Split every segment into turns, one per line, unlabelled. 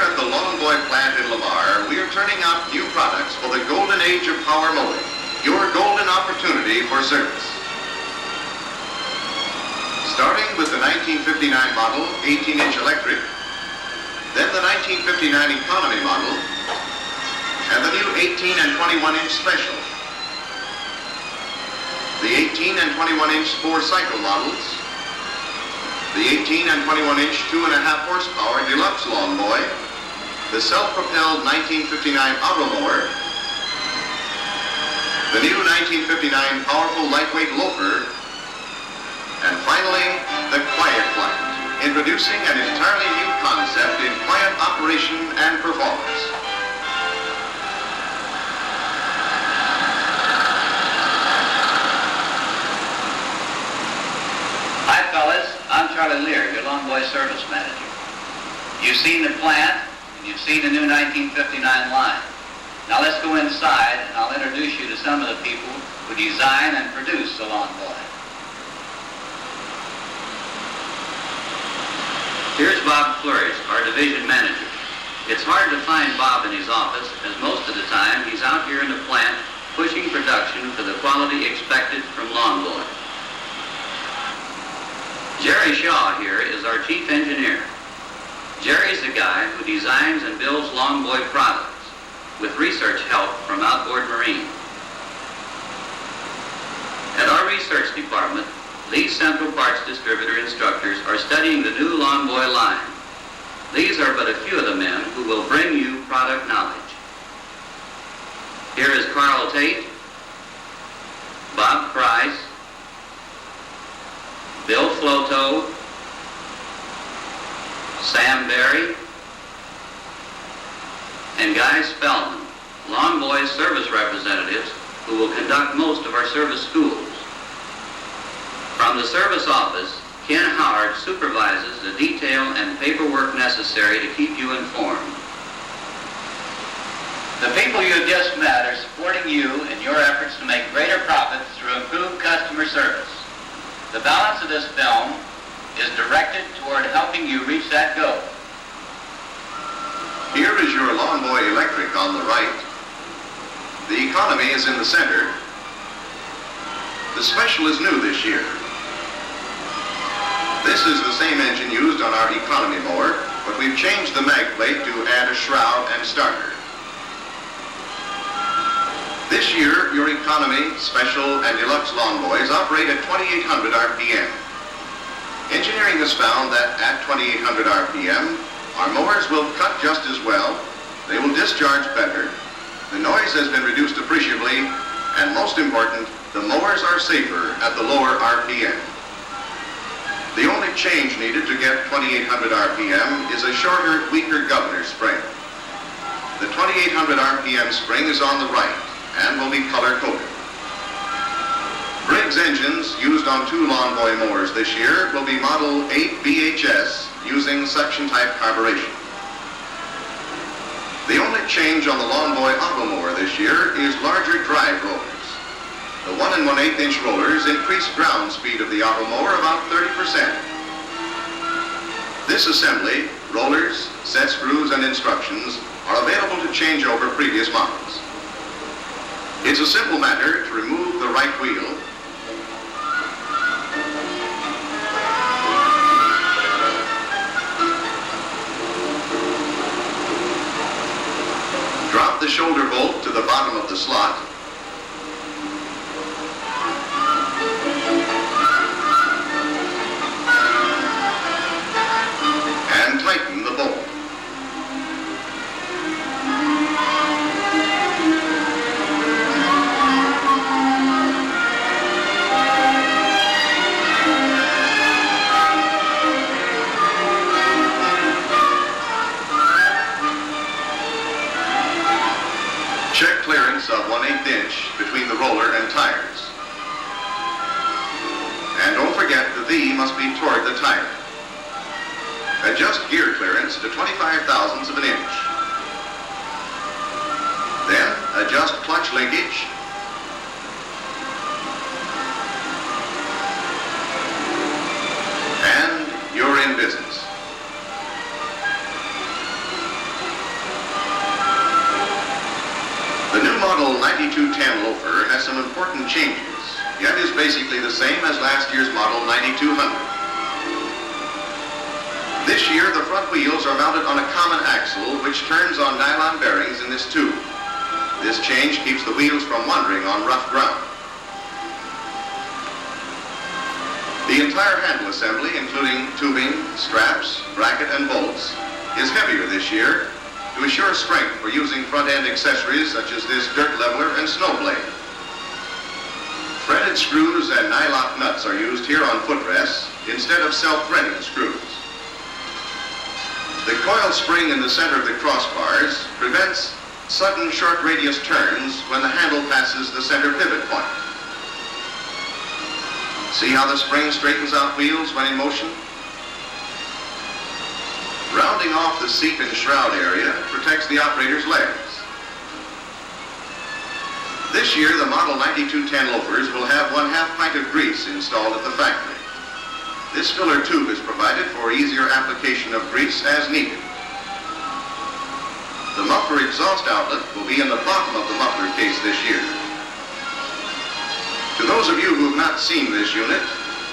at the Longboy plant in Lamar, we are turning out new products for the golden age of power mowing, your golden opportunity for service. Starting with the 1959 model 18-inch electric, then the 1959 economy model, and the new 18 and 21-inch special. The 18 and 21-inch 4-cycle models, the 18 and 21-inch 2.5 horsepower deluxe lawnmower, the self-propelled 1959 auto mower, the new 1959 powerful lightweight loafer, and finally, the Quiet Flight, introducing an entirely new concept in quiet operation and performance.
Hi, fellas. I'm Charlie Lear, your Longboy service manager. You've seen the plant, and you've seen the new 1959 line. Now let's go inside, and I'll introduce you to some of the people who design and produce the Longboy. Here's Bob Flourish, our division manager. It's hard to find Bob in his office, as most of the time he's out here in the plant pushing production for the quality expected from Longboy. Jerry Shaw here is our chief engineer. Jerry's the guy who designs and builds Longboy products with research help from Outboard Marine. At our research department, these Central Parts distributor instructors are studying the new Longboy line. These are but a few of the men who will bring you product knowledge. Here is Carl Tate, Bob Price, Bill Floto, Sam Berry, and Guy Spellman, Longboy's service representatives who will conduct most of our service schools. From the service office, Ken Howard supervises the detail and paperwork necessary to keep you informed. The people you have just met are supporting you in your efforts to make greater profits through improved customer service. The balance of this film is directed toward helping you reach that goal.
Here is your Longboy electric on the right. The economy is in the center. The special is new this year. This is the same engine used on our economy mower, but we've changed the mag plate to add a shroud and starter. This year, your economy, special, and deluxe lawnboys operate at 2,800 RPM. Engineering has found that at 2,800 RPM, our mowers will cut just as well, they will discharge better, the noise has been reduced appreciably, and most important, the mowers are safer at the lower RPM. The only change needed to get 2,800 RPM is a shorter, weaker governor spring. The 2,800 RPM spring is on the right and will be color-coded. Briggs engines used on 2 Longboy mowers this year will be Model 8 BHS using suction-type carburation. The only change on the Longboy auto mower this year is larger drive rollers. The 1 1/8 inch rollers increase ground speed of the auto mower about 30%. This assembly, rollers, set screws, and instructions are available to change over previous models. It's a simple matter to remove the right wheel, drop the shoulder bolt to the bottom of the slot, and tighten the bolt. Check clearance of 1/8 inch between the roller and tires. And don't forget the V must be toward the tire. Adjust gear clearance to 25 thousandths of an inch. Then adjust clutch linkage. And you're in business. model 9210 loafer has some important changes, yet is basically the same as last year's model 9200. This year, the front wheels are mounted on a common axle which turns on nylon bearings in this tube. This change keeps the wheels from wandering on rough ground. The entire handle assembly, including tubing, straps, bracket, and bolts, is heavier this year to assure strength for using front-end accessories such as this dirt leveler and snow blade. Threaded screws and nylock nuts are used here on footrests instead of self-threading screws. The coil spring in the center of the crossbars prevents sudden short radius turns when the handle passes the center pivot point. See how the spring straightens out wheels when in motion? Rounding off the seat and shroud area protects the operator's legs. This year, the Model 9210 loafers will have 1/2 pint of grease installed at the factory. This filler tube is provided for easier application of grease as needed. The muffler exhaust outlet will be in the bottom of the muffler case this year. To those of you who have not seen this unit,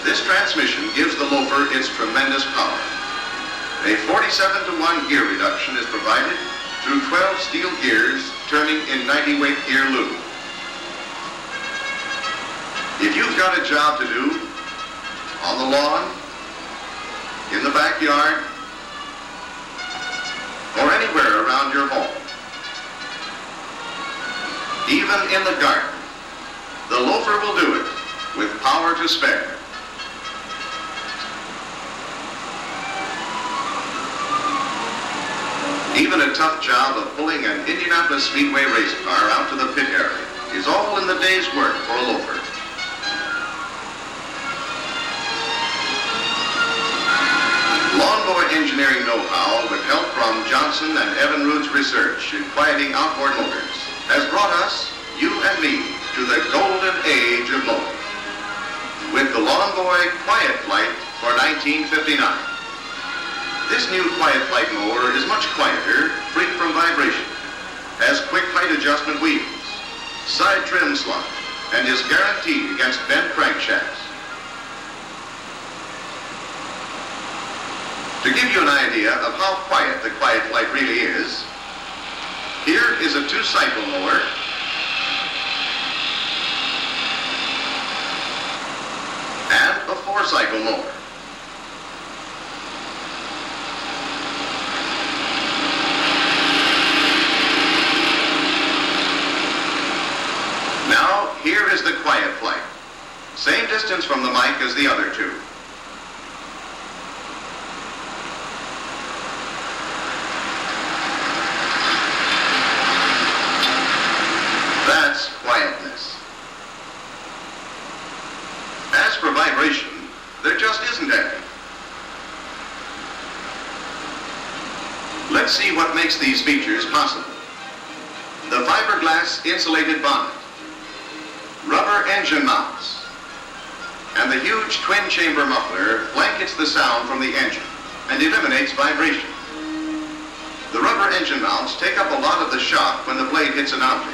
this transmission gives the loafer its tremendous power. A 47-to-1 gear reduction is provided through 12 steel gears turning in 90-weight gear loop. If you've got a job to do on the lawn, in the backyard, or anywhere around your home, even in the garden, the loafer will do it with power to spare. Even a tough job of pulling an Indianapolis Speedway race car out to the pit area is all in the day's work for a loafer. Lawnmower engineering know-how with help from Johnson and Evinrude's research in quieting outboard motors has brought us, you and me, to the golden age of mowing with the Lawn Boy Quiet Flight for 1959. This new Quiet Flight mower is much quieter, free from vibration, has quick height adjustment wheels, side trim slot, and is guaranteed against bent crankshafts. To give you an idea of how quiet the Quiet Flight really is, here is a 2-cycle mower and a 4-cycle mower. Now, here is the Quiet Flight. Same distance from the mic as the other two. That's quietness. As for vibration, there just isn't any. Let's see what makes these features possible. The fiberglass insulated bonnet, rubber engine mounts, and the huge twin-chamber muffler blankets the sound from the engine and eliminates vibration. The rubber engine mounts take up a lot of the shock when the blade hits an object.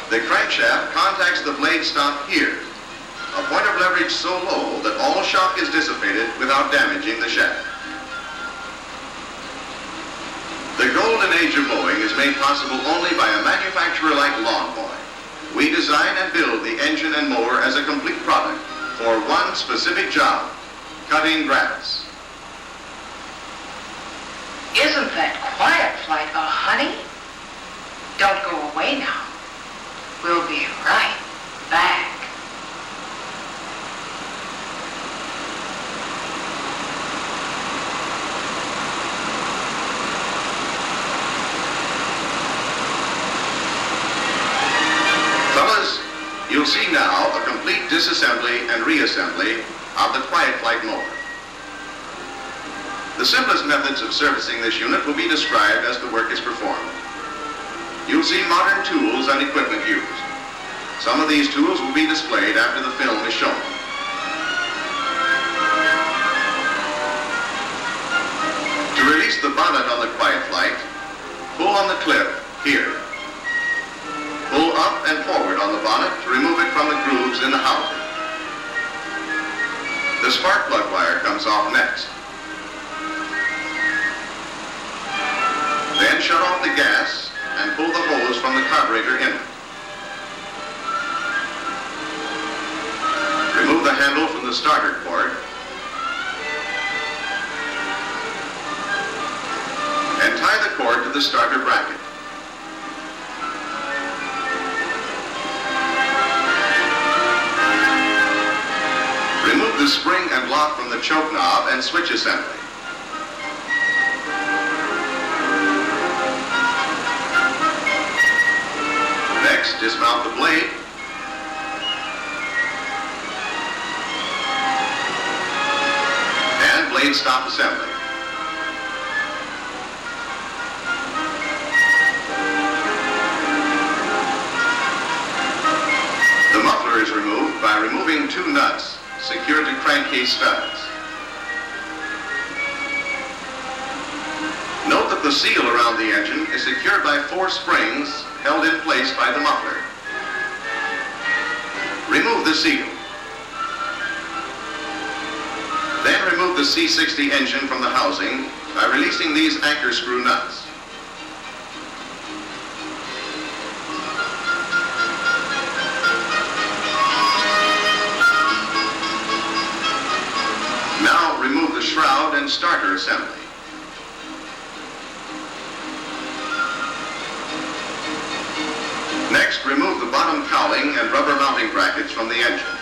The crankshaft contacts the blade stop here, a point of leverage so low that all shock is dissipated without damaging the shaft. The golden age of mowing is made possible only by a manufacturer like Lawn Boy. We design and build the engine and mower as a complete product for one specific job, cutting grass.
Isn't that Quiet Flight a honey? Don't go away now. We'll be right back.
Fellas, you'll see now a complete disassembly and reassembly of the Quiet Flight mower. The simplest methods of servicing this unit will be described as the work is performed. You'll see modern tools and equipment used. Some of these tools will be displayed after the film is shown. To release the bonnet on the Quiet Flight, pull on the clip here. Pull comes off next. Then shut off the gas and pull the hose from the carburetor inlet. Remove the handle from the starter cord and tie the cord to the starter bracket. Remove the spring and lock from the choke knob and switch assembly. Next, dismount the blade and blade stop assembly. The muffler is removed by removing two nuts secured to crankcase studs. Note that the seal around the engine is secured by 4 springs held in place by the muffler. Remove the seal. Then remove the C60 engine from the housing by releasing these anchor screw nuts. Now remove the shroud and starter assembly. Next, remove the bottom cowling and rubber mounting brackets from the engine.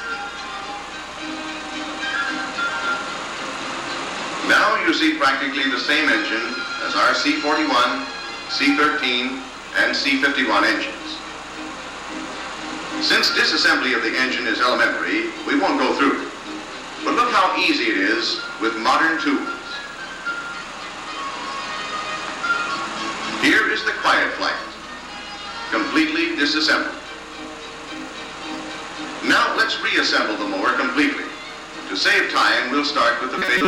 Now you see practically the same engine as our C41, C13, and C51 engines. Since disassembly of the engine is elementary, we won't go through it. But look how easy it is with modern tools. Here is the quiet flight, completely disassembled. Now let's reassemble the mower completely. To save time, we'll start with the basic.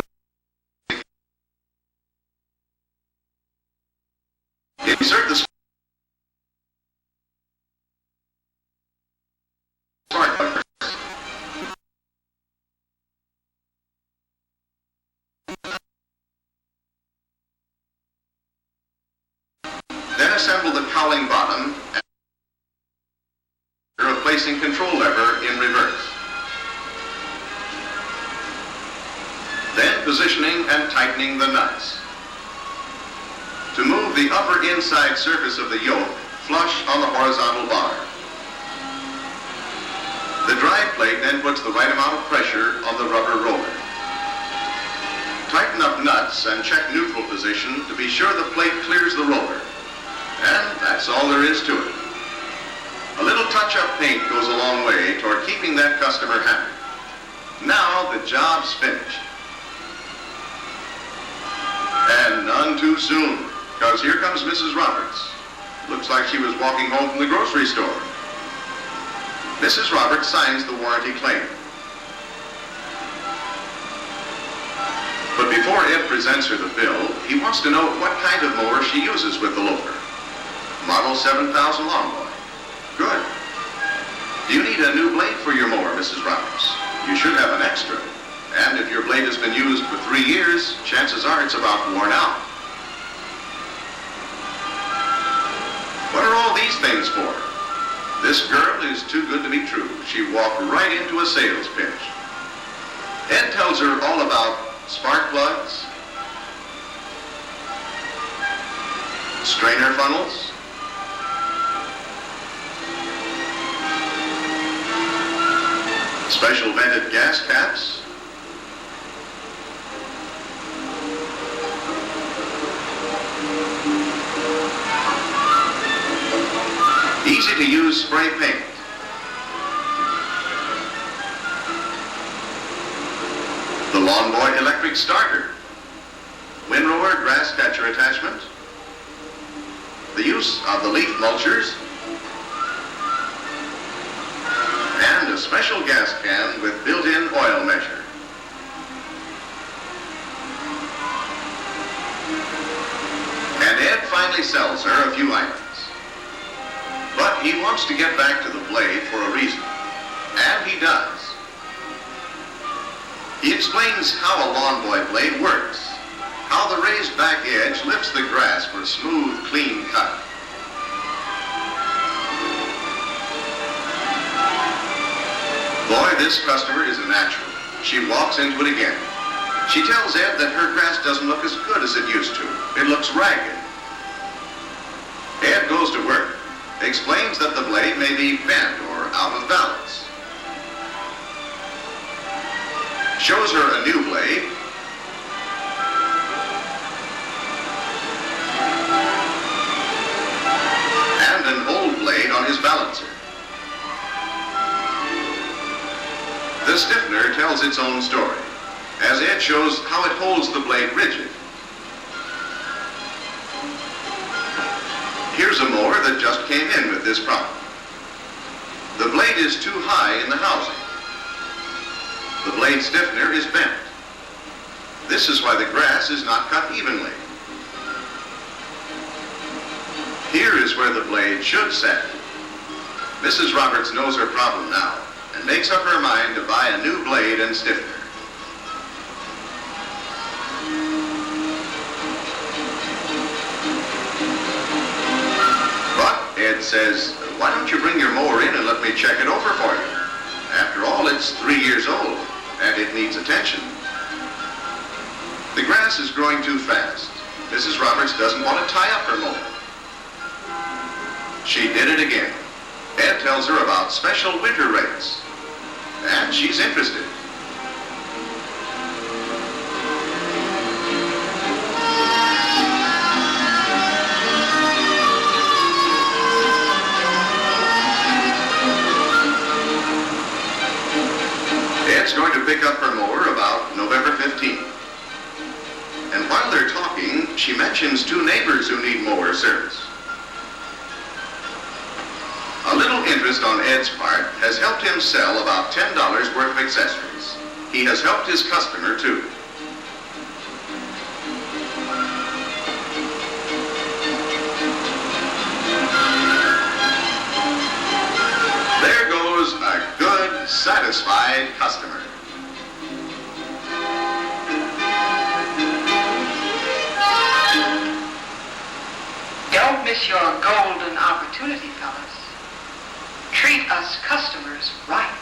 Insert the spark plug. Then assemble the cowling bottom and replacing control lever in reverse. Then positioning and tightening the nuts. To move the upper inside surface of the yoke flush on the horizontal bar. The drive plate then puts the right amount of pressure on the rubber roller. Tighten up nuts and check neutral position to be sure the plate clears the roller. And that's all there is to it. A little touch-up paint goes a long way toward keeping that customer happy. Now the job's finished. And none too soon, because here comes Mrs. Roberts. Looks like she was walking home from the grocery store. Mrs. Roberts signs the warranty claim. But before Ed presents her the bill, he wants to know what kind of mower she uses with the loader. Model 7000 lawnmower. Good. Do you need a new blade for your mower, Mrs. Roberts? You should have an extra. And if your blade has been used for 3 years, chances are it's about worn out. What are all these things for? This girl is too good to be true. She walked right into a sales pitch. Ed tells her all about spark plugs, strainer funnels, special vented gas caps, easy to use spray paint, the Lawn Boy electric starter, windrower grass catcher attachment, the use of the leaf mulchers, and a special gas can with built-in oil measure. And Ed finally sells her a few items. But he wants to get back to the blade for a reason. And he does. He explains how a lawn boy blade works, how the raised back edge lifts the grass for a smooth, clean cut. Boy, this customer is a natural. She walks into it again. She tells Ed that her grass doesn't look as good as it used to. It looks ragged. Ed goes to work, explains that the blade may be bent or out of balance. Shows her a new blade, and an old blade on his balancer. The stiffener tells its own story, as Ed shows how it holds the blade rigid. Here's a mower that just came in with this problem. The blade is too high in the housing. The blade stiffener is bent. This is why the grass is not cut evenly. Here is where the blade should set. Mrs. Roberts knows her problem now and makes up her mind to buy a new blade and stiffener. But Ed says, why don't you bring your mower in and let me check it over for you? After all, it's 3 years old, and it needs attention. The grass is growing too fast. Mrs. Roberts doesn't want to tie up her mower. She did it again. Ed tells her about special winter rates, and she's interested. Ed's going to pick up her mower about November 15th. And while they're talking, she mentions 2 neighbors who need mower service. A little interest on Ed's part has helped him sell about $10 worth of accessories. He has helped his customer too. There goes a good, satisfied customer.
Don't miss your golden opportunity, fellas. Treat us customers right.